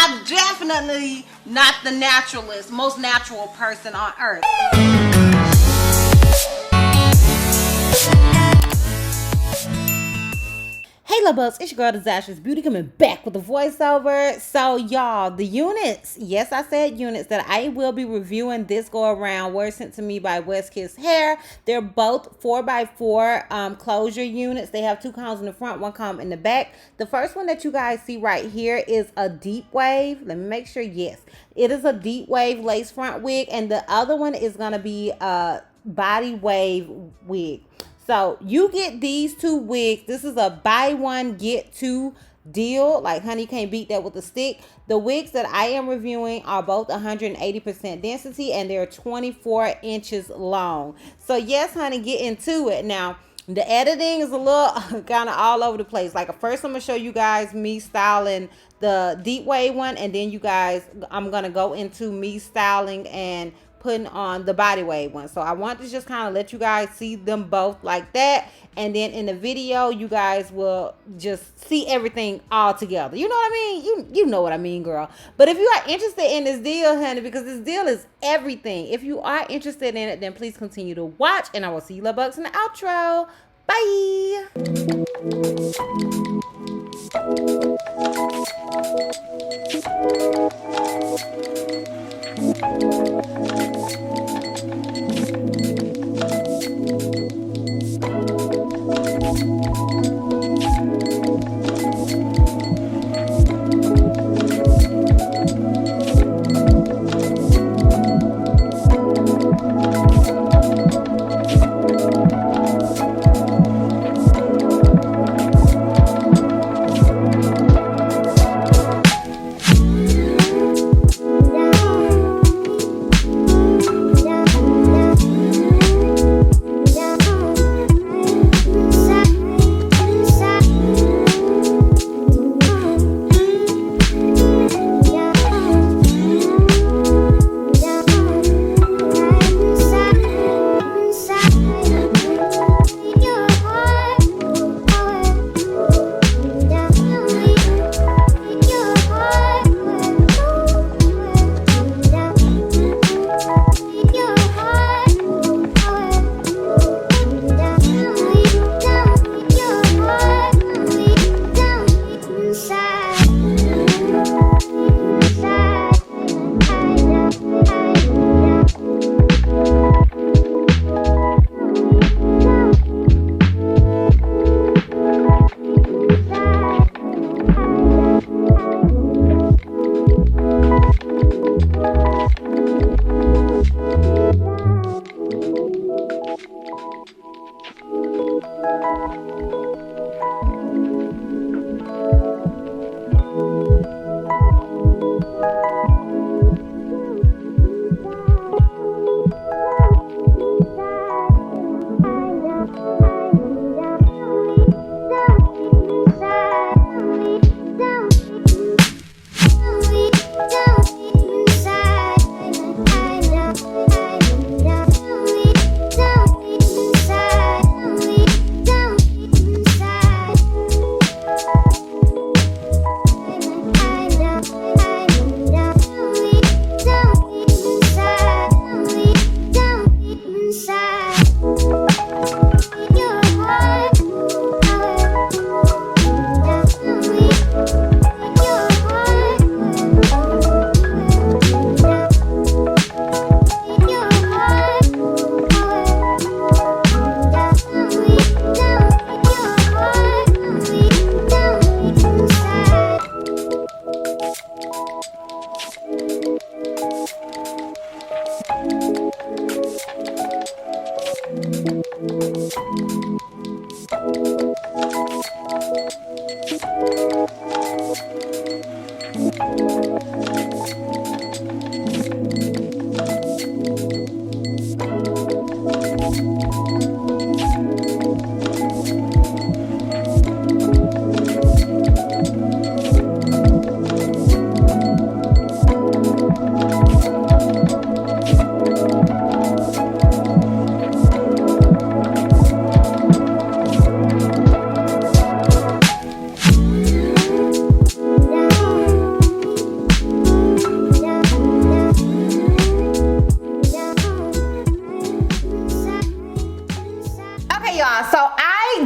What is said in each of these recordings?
I'm definitely not the naturalist, most natural person on earth. Hey love bugs, it's your girl DizastrousBeauty coming back with a voiceover. So y'all, the units, yes I said units, that I will be reviewing this go around were sent to me by Westkiss Hair. They're both 4x4 closure units. They have 2 combs in the front, 1 comb in the back. The first one that you guys see right here is a deep wave. Let me make sure, yes, it is a deep wave lace front wig, and the other one is gonna be a body wave wig. So you get these 2 wigs. This is a buy 1 get 2 deal. Like, honey, you can't beat that with a stick. The wigs that I am reviewing are both 180% density, and they're 24 inches long. So yes, honey, get into it. Now, the editing is a little kind of all over the place. Like, first I'm gonna show you guys me styling the deep wave one, and then you guys, I'm gonna go into me styling and putting on the body wave one. So I want to just kind of let you guys see them both like that, and then in the video you guys will just see everything all together. You know what I mean? You know what I mean, girl. But if you are interested in this deal, honey, because this deal is everything, if you are interested in it, then please continue to watch, and I will see you love bugs in the outro. Bye.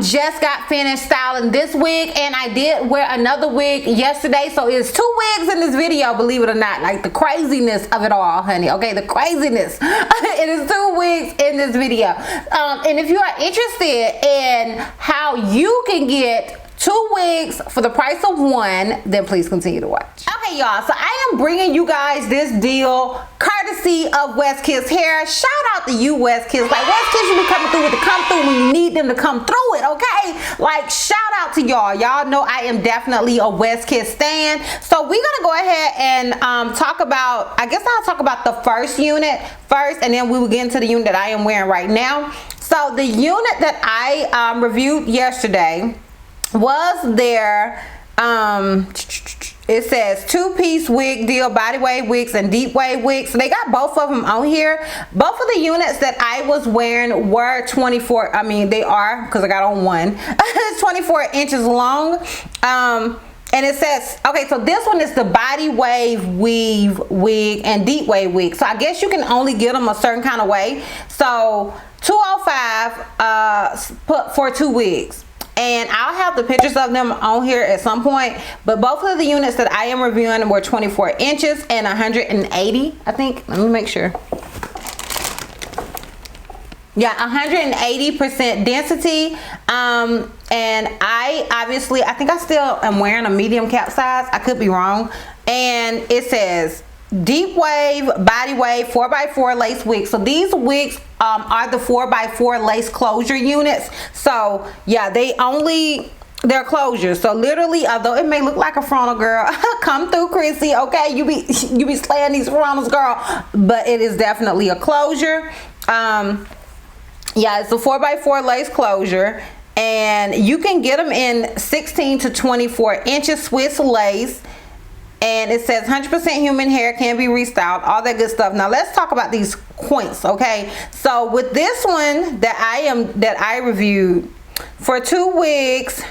just got finished styling this wig, and I did wear another wig yesterday, so it's 2 wigs in this video, believe it or not. Like the craziness of it all, honey. Okay, the craziness. It is 2 wigs in this video. And if you are interested in how you can get 2 wigs for the price of 1, then please continue to watch. Okay, y'all, so I am bringing you guys this deal courtesy of Westkiss hair. Shout out to you, Westkiss. Like, Westkiss, you be coming through with the come through when you need them to come through it, okay? Like, shout out to y'all. Y'all know I am definitely a Westkiss stan. So we're gonna go ahead and talk about, I guess I'll talk about the first unit first, and then we will get into the unit that I am wearing right now. So the unit that I reviewed yesterday was their it says 2-piece wig deal, body wave wigs and deep wave wigs. So they got both of them on here. Both of the units that I was wearing were 24, I mean they are, because I got on one. It's 24 inches long. And it says, okay, so this one is the body wave weave wig and deep wave wig. So I guess you can only get them a certain kind of way. So $205 for 2 wigs. And I'll have the pictures of them on here at some point. But both of the units that I am reviewing were 24 inches and 180, I think. Let me make sure. Yeah, 180% density. And I think I still am wearing a medium cap size. I could be wrong. And it says deep wave, body wave, 4x4 lace wigs. So these wigs are the 4x4 lace closure units. So yeah, they're closures. So literally, although it may look like a frontal, girl, come through, Chrissy. Okay, you be slaying these frontals, girl, but it is definitely a closure. Yeah, it's a 4x4 lace closure, and you can get them in 16 to 24 inches Swiss lace. And it says 100% human hair, can be restyled, all that good stuff. Now let's talk about these points, okay? So with this one that I reviewed, for 2 wigs,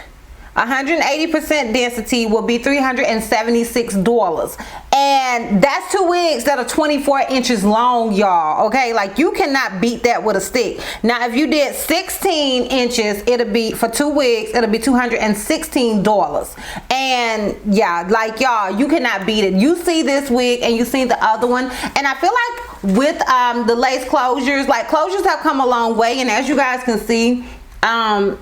180% density will be $376. And that's 2 wigs that are 24 inches long, y'all. Okay, like you cannot beat that with a stick. Now, if you did 16 inches, it'll be for 2 wigs, it'll be $216. And yeah, like y'all, you cannot beat it. You see this wig and you see the other one, and I feel like with the lace closures, like closures have come a long way. And as you guys can see,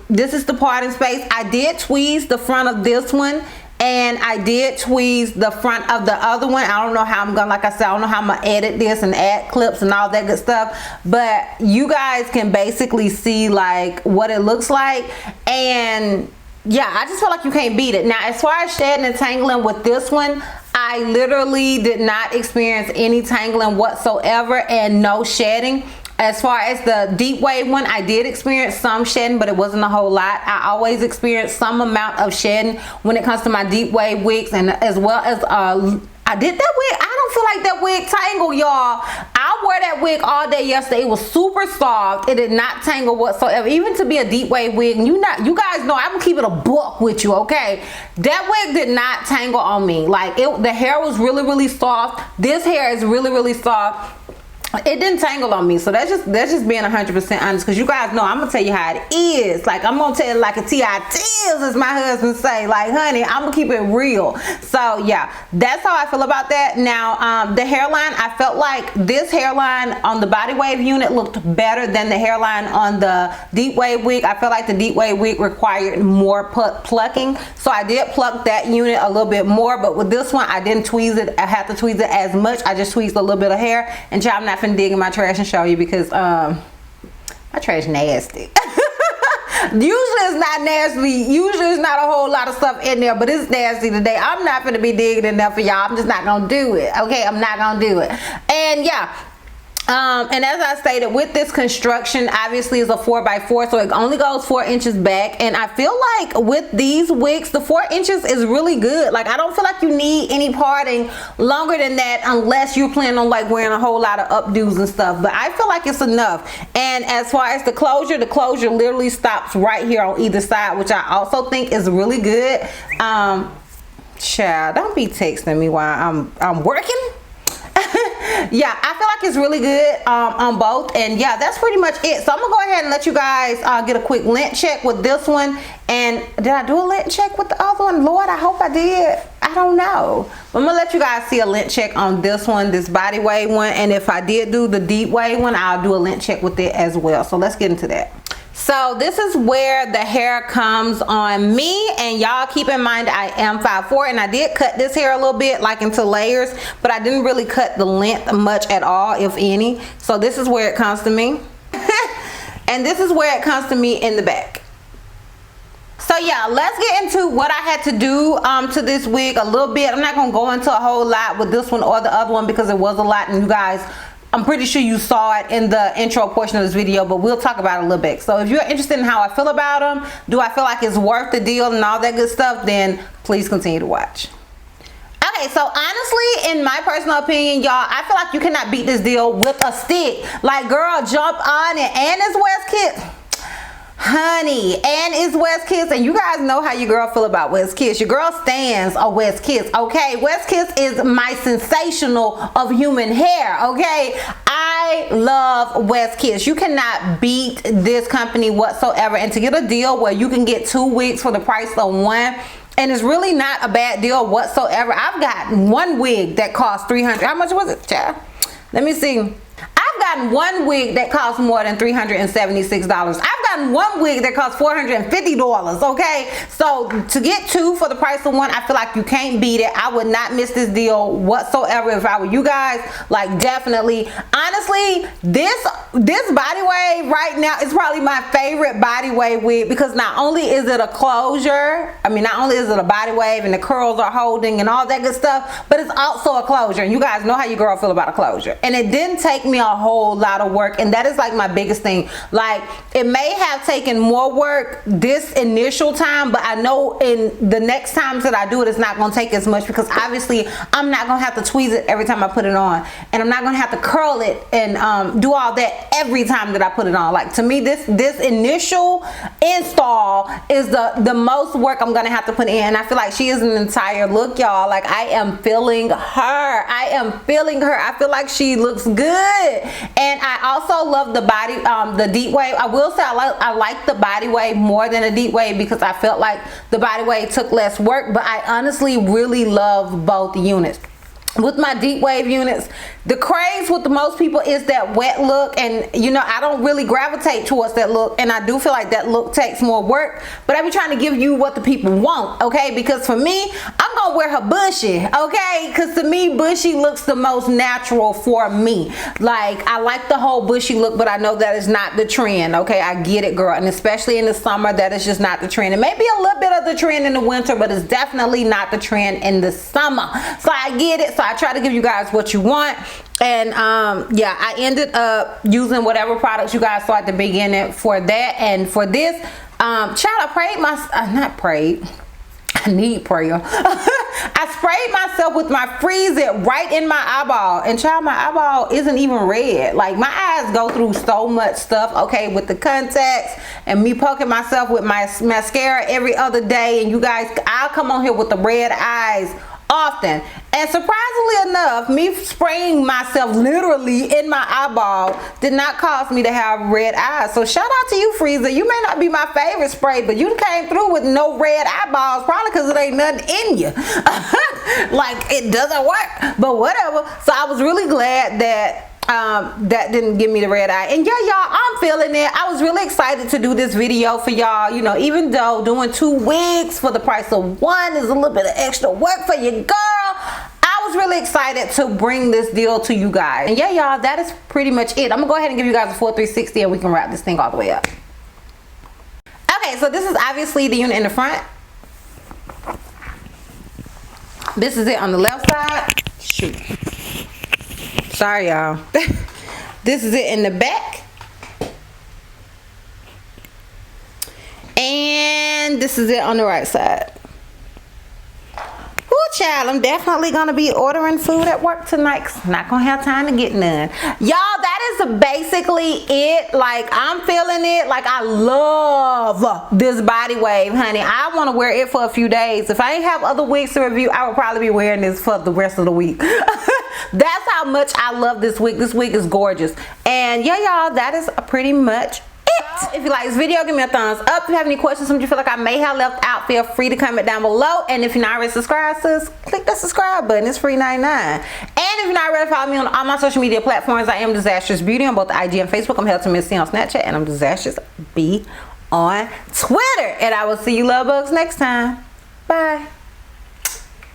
this is the parting space. I did tweeze the front of this one, and I did tweeze the front of the other one. I don't know how I'm gonna, like I said, I don't know how I'm gonna edit this and add clips and all that good stuff, but you guys can basically see like what it looks like. And yeah, I just feel like you can't beat it. Now, as far as shedding and tangling with this one, I literally did not experience any tangling whatsoever and no shedding. As far as the deep wave one, I did experience some shedding, but it wasn't a whole lot. I always experience some amount of shedding when it comes to my deep wave wigs, and as well as I did that wig. I don't feel like that wig tangle, y'all. I wore that wig all day yesterday. It was super soft. It did not tangle whatsoever, even to be a deep wave wig. And you guys know I'm gonna keep it a buck with you, okay? That wig did not tangle on me. Like the hair was really, really soft. This hair is really, really soft. It didn't tangle on me. So that's just being 100% honest, because you guys know I'm gonna tell you how it is. Like, I'm gonna tell you like a TITs, as my husband say. Like, honey, I'm gonna keep it real. So yeah, that's how I feel about that. Now the hairline, I felt like this hairline on the body wave unit looked better than the hairline on the deep wave wig. I felt like the deep wave wig required more plucking, so I did pluck that unit a little bit more. But with this one, I didn't tweeze it. I had to tweeze it as much. I just tweezed a little bit of hair. And child, I'm not finna dig in my trash and show you, because my trash nasty. Usually it's not nasty. Usually it's not a whole lot of stuff in there, but it's nasty today. I'm not gonna be digging in there for y'all. I'm just not gonna do it. Okay, I'm not gonna do it. And yeah, and as I stated, with this construction, obviously is a 4x4, so it only goes 4 inches back. And I feel like with these wigs, the 4 inches is really good. Like, I don't feel like you need any parting longer than that, unless you're planning on like wearing a whole lot of updos and stuff. But I feel like it's enough. And as far as the closure literally stops right here on either side, which I also think is really good. Child, don't be texting me while I'm working. Yeah, I feel like it's really good on both, and yeah, that's pretty much it. So I'm gonna go ahead and let you guys get a quick lint check with this one. And did I do a lint check with the other one? Lord, I hope I did. I don't know. But I'm gonna let you guys see a lint check on this one, this body wave one, and if I did do the deep wave one, I'll do a lint check with it as well. So let's get into that. So this is where the hair comes on me, and y'all keep in mind I am 5'4", and I did cut this hair a little bit, like into layers, but I didn't really cut the length much at all, if any. So this is where it comes to me. And this is where it comes to me in the back. So yeah, let's get into what I had to do to this wig a little bit. I'm not gonna go into a whole lot with this one or the other one because it was a lot, and you guys, I'm pretty sure you saw it in the intro portion of this video, but we'll talk about it a little bit. So if you're interested in how I feel about them, do I feel like it's worth the deal and all that good stuff, then please continue to watch. Okay, so honestly, in my personal opinion, y'all, I feel like you cannot beat this deal with a stick. Like, girl, jump on it. And it's Westkiss. Honey, and it's Westkiss, and you guys know how your girl feel about Westkiss. Your girl stands a Westkiss, okay? Westkiss is my sensational of human hair, okay? I love Westkiss. You cannot beat this company whatsoever, and to get a deal where you can get 2 wigs for the price of 1, and it's really not a bad deal whatsoever. I've got one wig that cost $300. How much was it, child? Let me see. I've gotten one wig that costs more than $376. I've gotten one wig that costs $450, okay? So to get 2 for the price of 1, I feel like you can't beat it. I would not miss this deal whatsoever if I were you guys. Like, definitely. Honestly, this body wave right now is probably my favorite body wave wig, because not only is it a closure, I mean, not only is it a body wave and the curls are holding and all that good stuff, but it's also a closure. And you guys know how your girl feel about a closure. And it didn't take me a whole lot of work, and that is like my biggest thing. Like, it may have taken more work this initial time, but I know in the next times that I do it, it's not going to take as much, because obviously I'm not going to have to tweeze it every time I put it on, and I'm not going to have to curl it and do all that every time that I put it on. Like, to me, this initial install is the most work I'm going to have to put in, and I feel like she is an entire look, y'all. Like, I am feeling her. I am feeling her. I feel like she looks good. And I also love the body, the deep wave. I will say I like the body wave more than a deep wave, because I felt like the body wave took less work, but I honestly really love both units. With my deep wave units, the craze with the most people is that wet look, and you know, I don't really gravitate towards that look, and I do feel like that look takes more work, but I be trying to give you what the people want, okay? Because for me, I'm gonna wear her bushy, okay? Because to me, bushy looks the most natural for me. Like, I like the whole bushy look, but I know that is not the trend, okay? I get it, girl, and especially in the summer, that is just not the trend. It may be a little bit of the trend in the winter, but it's definitely not the trend in the summer. So I get it. So I try to give you guys what you want. And yeah, I ended up using whatever products you guys saw at the beginning for that. And for this, child, I prayed not prayed, I need prayer. I sprayed myself with my Freeze It right in my eyeball, and child, my eyeball isn't even red. Like, my eyes go through so much stuff, okay, with the contacts and me poking myself with my mascara every other day. And you guys, I'll come on here with the red eyes often, and surprisingly enough, me spraying myself literally in my eyeball did not cause me to have red eyes. So shout out to you, Freezer. You may not be my favorite spray, but you came through with no red eyeballs, probably because it ain't nothing in you. Like, it doesn't work, but whatever. So I was really glad that that didn't give me the red eye. And yeah, y'all, I'm feeling it. I was really excited to do this video for y'all. You know, even though doing 2 wigs for the price of 1 is a little bit of extra work for your girl, I was really excited to bring this deal to you guys. And yeah, y'all, that is pretty much it. I'm gonna go ahead and give you guys a full 360, and we can wrap this thing all the way up. Okay, so this is obviously the unit in the front. This is it on the left side. Shoot. Sorry, y'all. This is it in the back. And this is it on the right side. Ooh, child, I'm definitely gonna be ordering food at work tonight, 'cause I'm not gonna have time to get none. Y'all, that is basically it. Like, I'm feeling it. Like, I love this body wave, honey. I want to wear it for a few days. If I ain't have other wigs to review, I would probably be wearing this for the rest of the week. That's how much I love this wig. This wig is gorgeous. And yeah, y'all, that is pretty much it. If you like this video, give me a thumbs up. If you have any questions, something you feel like I may have left out, feel free to comment down below. And if you're not already subscribed, sis, click that subscribe button. It's free 99. And if you're not ready to follow me on all my social media platforms, I am Disastrous Beauty on both IG and Facebook. I'm Helton Miss C on Snapchat, and I'm Disastrous B on Twitter. And I will see you love bugs next time. Bye.